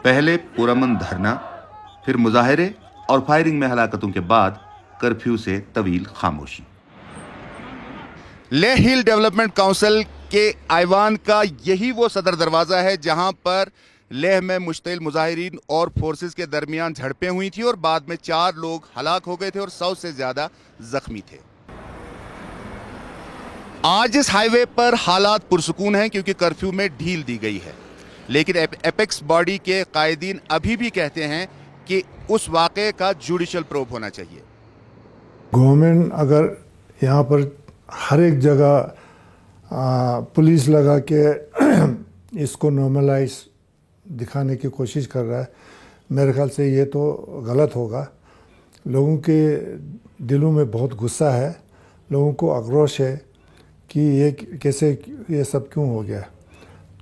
पहले पुरअमन धरना, फिर मुजाहरे और फायरिंग में हलाकतों के बाद कर्फ्यू से तवील खामोशी। लेह हिल डेवलपमेंट काउंसिल के आईवान का यही वो सदर दरवाजा है जहां पर लेह में मुश्तिल मुजाहिरीन और फोर्सेस के दरमियान झड़पें हुई थी और बाद में 4 लोग हलाक हो गए थे और 100 से ज्यादा जख्मी थे। आज इस हाईवे पर हालात पुरसुकून हैं क्योंकि कर्फ्यू में ढील दी गई है, लेकिन एपेक्स बॉडी के कायदीन अभी भी कहते हैं कि उस वाक़े का जुडिशल प्रोब होना चाहिए। गवर्नमेंट अगर यहाँ पर हर एक जगह पुलिस लगा के इसको नॉर्मलाइज दिखाने की कोशिश कर रहा है, मेरे ख्याल से ये तो गलत होगा। लोगों के दिलों में बहुत गुस्सा है, लोगों को आक्रोश है कि ये कैसे, ये सब क्यों हो गया।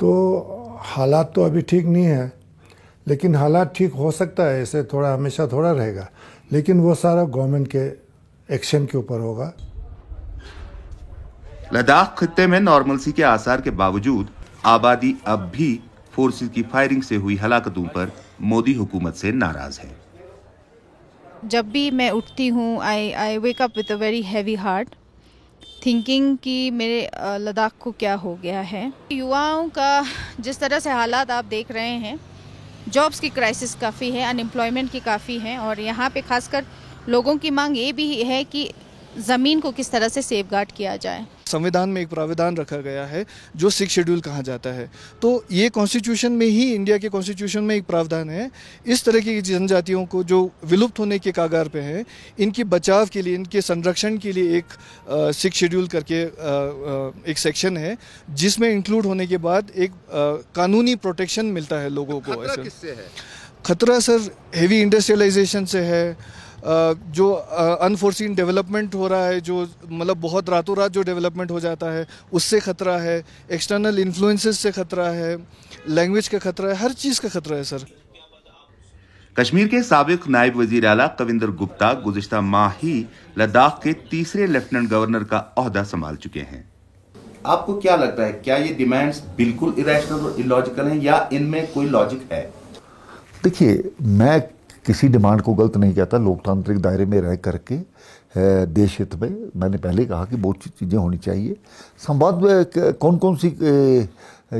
तो हालात तो अभी ठीक नहीं है, लेकिन हालात ठीक हो सकता है, ऐसे थोड़ा हमेशा थोड़ा रहेगा, लेकिन वो सारा गवर्नमेंट के एक्शन के ऊपर होगा। लद्दाख खित्ते में नॉर्मलसी के आसार के बावजूद आबादी अब भी फोर्सेस की फायरिंग से हुई हलाकतों पर मोदी हुकूमत से नाराज है। जब भी मैं उठती हूँ I wake up with a very heavy heart, thinking कि मेरे लद्दाख को क्या हो गया है। युवाओं का जिस तरह से हालात आप देख रहे हैं, जॉब्स की क्राइसिस काफ़ी है, अनएम्प्लॉयमेंट की काफ़ी है, और यहाँ पे खासकर लोगों की मांग ये भी है कि ज़मीन को किस तरह से सेफगार्ड किया जाए। संविधान में एक प्रावधान रखा गया है जो 6 शेड्यूल कहा जाता है, तो ये कॉन्स्टिट्यूशन में ही, इंडिया के कॉन्स्टिट्यूशन में एक प्रावधान है इस तरह की जनजातियों को जो विलुप्त होने के कागार पे हैं, इनके बचाव के लिए, इनके संरक्षण के लिए एक 6 शेड्यूल करके एक सेक्शन है जिसमें इंक्लूड होने के बाद एक कानूनी प्रोटेक्शन मिलता है लोगों को। खतरा किससे है? खतरा सर हेवी इंडस्ट्रियलाइजेशन से है, जो अनफोर्सीन डेवलपमेंट हो रहा है, जो मतलब बहुत रातों रात जो डेवलपमेंट हो जाता है उससे खतरा है, एक्सटर्नल इन्फ्लुएंसेस से खतरा है, लैंग्वेज का खतरा है, हर चीज़ का खतरा है सर। कश्मीर के साबिक नायब वजीर आला कविंदर गुप्ता गुज़िश्ता माह ही लद्दाख के तीसरे लेफ्टिनेंट गवर्नर का ओहदा संभाल चुके हैं। आपको क्या लगता है, क्या ये डिमांड्स बिल्कुल इरेशनल और इलॉजिकल हैं या इनमें कोई लॉजिक है? देखिए, मैं किसी डिमांड को गलत नहीं कहता। लोकतांत्रिक दायरे में रह करके देश हित में मैंने पहले कहा कि बहुत सी चीज़ें होनी चाहिए। संवाद में कौन कौन सी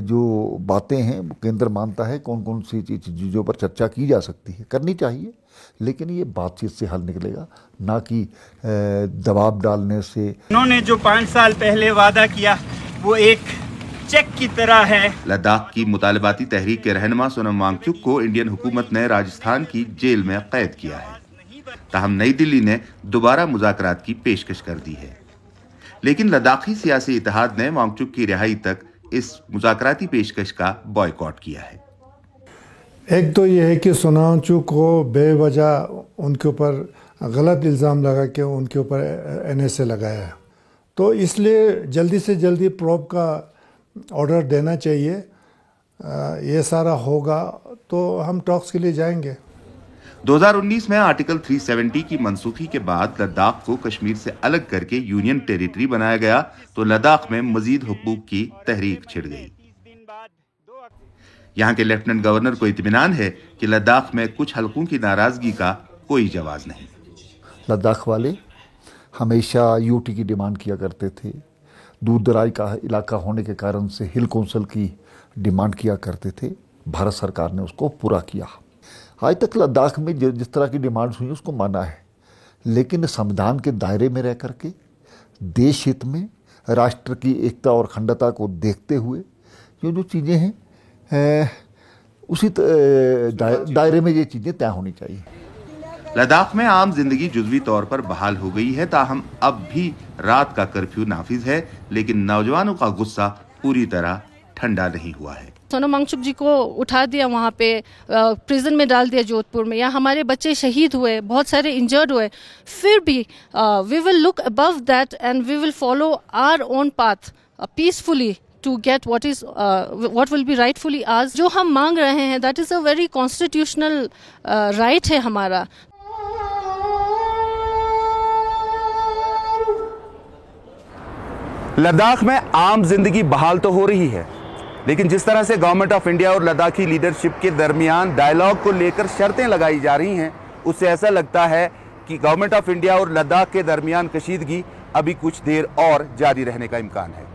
जो बातें हैं वो केंद्र मानता है, कौन कौन सी चीज़ों पर चर्चा की जा सकती है, करनी चाहिए, लेकिन ये बातचीत से हल निकलेगा, ना कि दबाव डालने से। उन्होंने जो 5 साल पहले वादा किया वो एक चेक की तरह है। लद्दाख की मुतालिबाती तहरीक के रहनुमा सोनम वांगचुक को इंडियन हुकूमत ने राजस्थान की जेल में कैद किया है। ताहम नई दिल्ली ने दोबारा मुज़ाकरात की पेशकश कर दी है, लेकिन लद्दाखी सियासी इत्तेहाद ने वांगचुक की रिहाई तक इस मुज़ाकराती पेशकश का बॉयकॉट किया है। एक तो यह है कि सोनम वांगचुक को बेवजह उनके ऊपर गलत इल्ज़ाम लगा के उनके ऊपर NSA लगाया है, तो इसलिए जल्दी से जल्दी प्रोब का ऑर्डर देना चाहिए। ये सारा होगा तो हम टॉक्स के लिए जाएंगे। 2019 में आर्टिकल 370 की मनसूखी के बाद लद्दाख को कश्मीर से अलग करके यूनियन टेरिटरी बनाया गया तो लद्दाख में मजीद हुकूक की तहरीक छिड़ गई। यहाँ के लेफ्टिनेंट गवर्नर को इत्मीनान है कि लद्दाख में कुछ हलकों की नाराजगी का कोई जवाब नहीं। लद्दाख वाले हमेशा यूटी की डिमांड किया करते थे, दूर दराज का इलाका होने के कारण से हिल काउंसिल की डिमांड किया करते थे। भारत सरकार ने उसको पूरा किया। आज तक लद्दाख में जिस तरह की डिमांड्स हुई उसको माना है, लेकिन संविधान के दायरे में रह करके देश हित में राष्ट्र की एकता और अखंडता को देखते हुए जो चीज़ें हैं उसी दायरे में ये चीज़ें तय होनी चाहिए। लद्दाख में आम जिंदगी जुज़वी तौर पर बहाल हो गई है, ताहम अब भी रात का कर्फ्यू नाफिज है, लेकिन नौजवानों का गुस्सा पूरी तरह ठंडा नहीं हुआ है। सोनम वांगचुक जी को उठा दिया, वहाँ पे प्रिजन में डाल दिया जोधपुर में, या हमारे बच्चे शहीद हुए, बहुत सारे इंजर्ड हुए, फिर भी we will look above that and we will follow our own path peacefully to get what will be rightfully ours। जो हम मांग रहे हैं that is a very constitutional right है हमारा। लद्दाख में आम जिंदगी बहाल तो हो रही है, लेकिन जिस तरह से गवर्नमेंट ऑफ इंडिया और लद्दाखी लीडरशिप के दरमियान डायलॉग को लेकर शर्तें लगाई जा रही हैं, उससे ऐसा लगता है कि गवर्नमेंट ऑफ इंडिया और लद्दाख के दरमियान कशीदगी अभी कुछ देर और जारी रहने का इम्कान है।